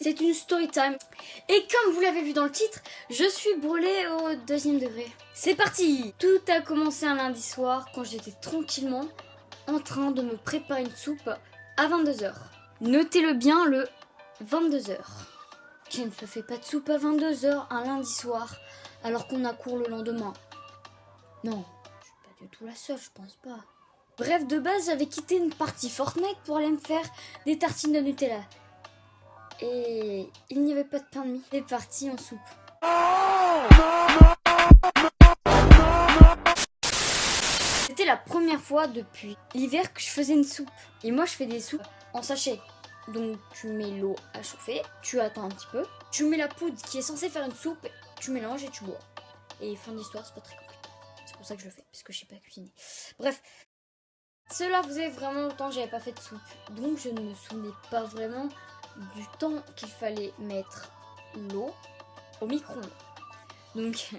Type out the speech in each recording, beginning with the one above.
C'est une story time. Et comme vous l'avez vu dans le titre, je suis brûlée au 2e degré. C'est parti! Tout a commencé un lundi soir quand j'étais tranquillement en train de me préparer une soupe à 22h. Notez-le bien, le 22h. Qui ne se fait pas de soupe à 22h un lundi soir alors qu'on a cours le lendemain. Non, je suis pas du tout la seule, je pense pas. Bref, de base, j'avais quitté une partie Fortnite pour aller me faire des tartines de Nutella. Et il n'y avait pas de pain de mie. C'est parti en soupe. C'était la première fois depuis l'hiver que je faisais une soupe. Et moi je fais des soupes en sachet. Donc tu mets l'eau à chauffer, tu attends un petit peu, tu mets la poudre qui est censée faire une soupe, tu mélanges et tu bois. Et fin d'histoire, c'est pas très compliqué. C'est pour ça que je le fais, parce que je sais pas cuisiner. Bref, cela faisait vraiment longtemps que j'avais pas fait de soupe. Donc je ne me souvenais pas vraiment du temps qu'il fallait mettre l'eau au micro-ondes. Donc,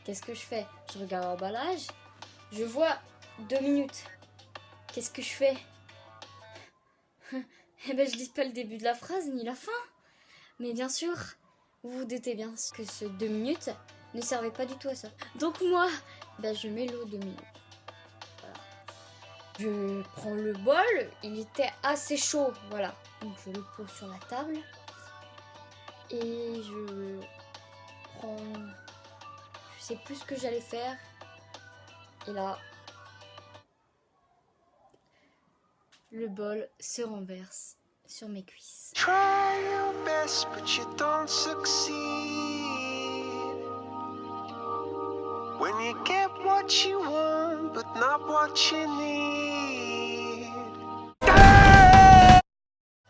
qu'est-ce que je fais? Je regarde l'emballage, je vois 2 minutes. Qu'est-ce que je fais? Eh ben, je lis pas le début de la phrase ni la fin. Mais bien sûr, vous vous doutez bien que ce 2 minutes ne servait pas du tout à ça. Donc moi, ben, je mets l'eau 2 minutes. Je prends le bol, il était assez chaud, voilà. Donc je le pose sur la table. Et je prends... Je sais plus ce que j'allais faire. Et là... Le bol se renverse sur mes cuisses. Try your best, but you don't succeed. When you get what you want, but not what you need.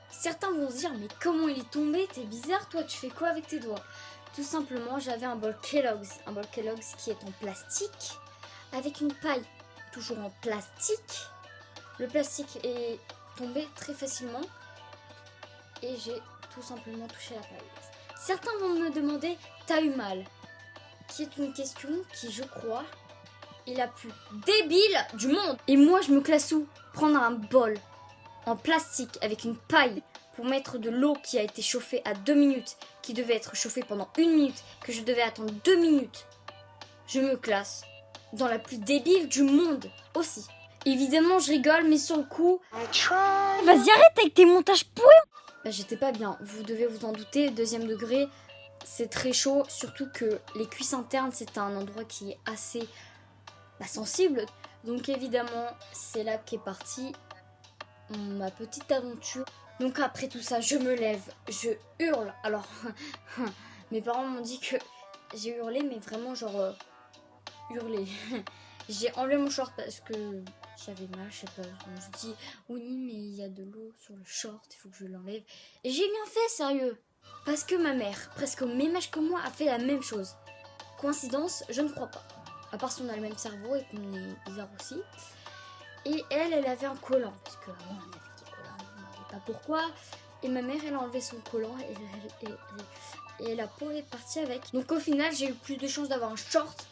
Certains vont se dire, mais comment il est tombé? T'es bizarre, toi, tu fais quoi avec tes doigts? Tout simplement, j'avais un bol Kellogg's. Un bol Kellogg's qui est en plastique, avec une paille toujours en plastique. Le plastique est tombé très facilement et j'ai tout simplement touché la paille. Certains vont me demander, t'as eu mal? Qui est une question qui, je crois, est la plus débile du monde. Et moi, je me classe où? Prendre un bol en plastique avec une paille pour mettre de l'eau qui a été chauffée à 2 minutes, qui devait être chauffée pendant 1 minute, que je devais attendre 2 minutes. Je me classe dans la plus débile du monde aussi. Évidemment, je rigole, mais sur le coup... Vas-y, arrête avec tes montages pourris. Bah, j'étais pas bien, vous devez vous en douter, 2e degré, c'est très chaud, surtout que les cuisses internes, c'est un endroit qui est assez sensible. Donc évidemment, c'est là qu'est partie ma petite aventure. Donc après tout ça, je me lève, je hurle. Alors, mes parents m'ont dit que j'ai hurlé, mais vraiment genre hurlé. J'ai enlevé mon short parce que j'avais mal, je sais pas. Je me dis, oui, mais il y a de l'eau sur le short, il faut que je l'enlève. Et j'ai bien fait, sérieux. Parce que ma mère, presque au même âge que moi, a fait la même chose. Coïncidence, je ne crois pas. À part si on a le même cerveau et qu'on est bizarre aussi. Et elle avait un collant. Parce que on avait des collants, on ne savait pas pourquoi. Et ma mère, elle a enlevé son collant et la peau est partie avec. Donc au final, j'ai eu plus de chances d'avoir un short.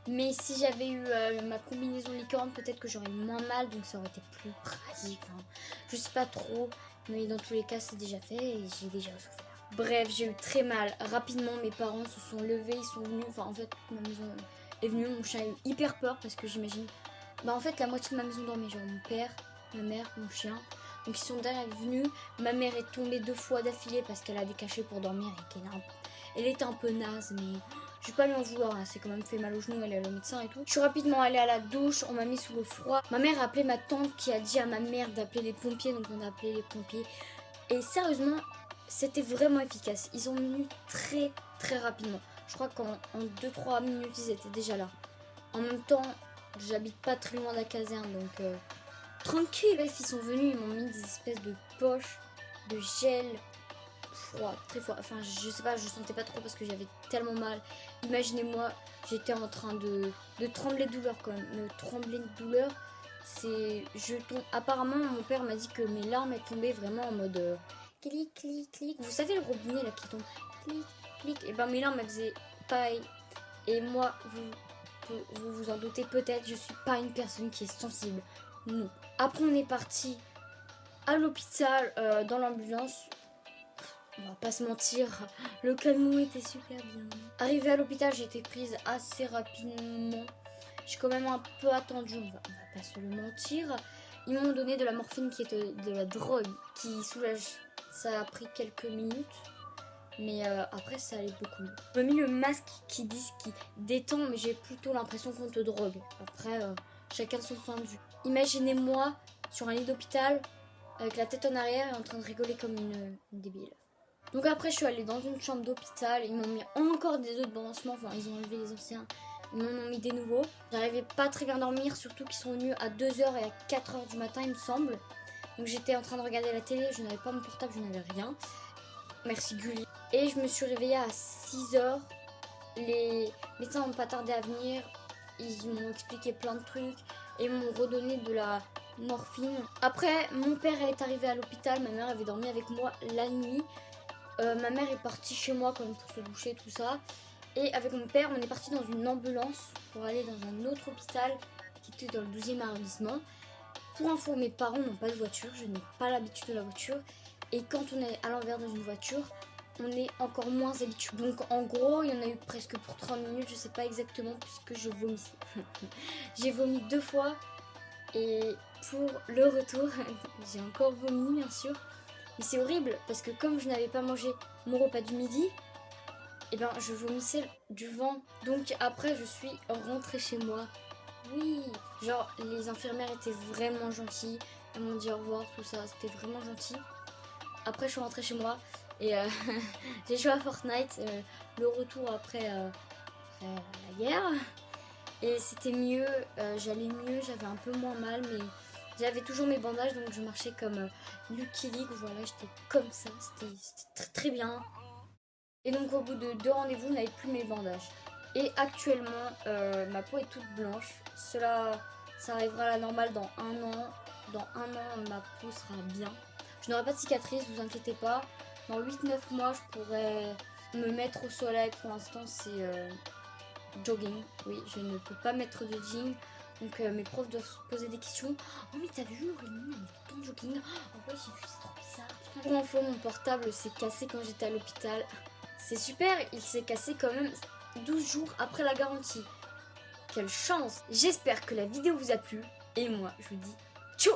Mais si j'avais eu ma combinaison licorne, peut-être que j'aurais moins mal, donc ça aurait été plus pratique. Enfin, je sais pas trop, mais dans tous les cas, c'est déjà fait et j'ai déjà souffert. Bref, j'ai eu très mal. Rapidement, mes parents se sont levés, ils sont venus. Enfin, en fait, ma maison est venue. Mon chien a eu hyper peur parce que j'imagine. Bah, en fait, la moitié de ma maison dormait. Genre mon père, ma mère, mon chien. Donc, ils sont derrière venus. Ma mère est tombée 2 fois d'affilée parce qu'elle a des cachets pour dormir et qu'elle était un peu naze, mais. Je vais pas lui en vouloir, hein. C'est quand même fait mal au genou, elle est allée au médecin et tout. Je suis rapidement allée à la douche, on m'a mis sous le froid. Ma mère a appelé ma tante qui a dit à ma mère d'appeler les pompiers, donc on a appelé les pompiers. Et sérieusement, c'était vraiment efficace. Ils sont venus très très rapidement. Je crois qu'en 2-3 minutes, ils étaient déjà là. En même temps, j'habite pas très loin de la caserne, donc tranquille. Bref, ils sont venus, ils m'ont mis des espèces de poches de gel froid, très froid. Enfin, je sais pas, je sentais pas trop parce que j'avais tellement mal. Imaginez-moi, j'étais en train de trembler de douleur quand même. Me trembler de douleur, c'est... Apparemment, mon père m'a dit que mes larmes étaient tombées vraiment en mode clic, clic, clic. Vous savez le robinet là qui tombe clic, clic. Et ben mes larmes elles faisaient pareil. Et moi, vous en doutez peut-être, je suis pas une personne qui est sensible. Non. Après, on est parti à l'hôpital dans l'ambulance. On va pas se mentir, le calmant était super bien. Arrivée à l'hôpital, j'ai été prise assez rapidement. J'ai quand même un peu attendu, on va pas se le mentir. Ils m'ont donné de la morphine qui est de la drogue qui soulage. Ça a pris quelques minutes, mais après ça allait beaucoup mieux. J'ai mis le masque qui détend, mais j'ai plutôt l'impression qu'on te drogue. Après, chacun son point de vue. Imaginez-moi sur un lit d'hôpital avec la tête en arrière et en train de rigoler comme une débile. Donc après je suis allée dans une chambre d'hôpital, ils m'ont mis encore des autres pansements, enfin ils ont enlevé les anciens, ils m'en ont mis des nouveaux. J'arrivais pas très bien à dormir, surtout qu'ils sont venus à 2h et à 4h du matin il me semble. Donc j'étais en train de regarder la télé, je n'avais pas mon portable, je n'avais rien. Merci Gulli. Et je me suis réveillée à 6h, les médecins n'ont pas tardé à venir, ils m'ont expliqué plein de trucs et m'ont redonné de la morphine. Après mon père est arrivé à l'hôpital, ma mère avait dormi avec moi la nuit. Ma mère est partie chez moi quand même pour se doucher, tout ça. Et avec mon père, on est parti dans une ambulance pour aller dans un autre hôpital qui était dans le 12e arrondissement. Pour info, mes parents n'ont pas de voiture, je n'ai pas l'habitude de la voiture. Et quand on est à l'envers dans une voiture, on est encore moins habitué. Donc en gros, il y en a eu presque pour 30 minutes, je sais pas exactement puisque je vomissais. J'ai vomi 2 fois et pour le retour, j'ai encore vomi bien sûr. Mais c'est horrible parce que comme je n'avais pas mangé mon repas du midi, et ben je vomissais du vent. Donc après je suis rentrée chez moi. Oui, genre les infirmières étaient vraiment gentilles. Elles m'ont dit au revoir, tout ça, c'était vraiment gentil. Après je suis rentrée chez moi et j'ai joué à Fortnite, le retour après la guerre. Et c'était mieux, j'allais mieux, j'avais un peu moins mal, mais j'avais toujours mes bandages, donc je marchais comme Lucky League, voilà, j'étais comme ça, c'était très, très bien. Et donc au bout de 2 rendez-vous, je n'avais plus mes bandages. Et actuellement, ma peau est toute blanche. Ça arrivera à la normale dans 1 an. Dans 1 an, ma peau sera bien. Je n'aurai pas de cicatrice, vous inquiétez pas. Dans 8-9 mois, je pourrais me mettre au soleil. Pour l'instant, c'est jogging. Oui, je ne peux pas mettre de jean. Donc mes profs doivent se poser des questions. Oh mais t'as vu Aurélie avec ton jogging? Oh ouais j'ai vu, c'est trop bizarre. Pour info, mon portable s'est cassé quand j'étais à l'hôpital. C'est super, il s'est cassé quand même 12 jours après la garantie. Quelle chance! J'espère que la vidéo vous a plu. Et moi je vous dis ciao.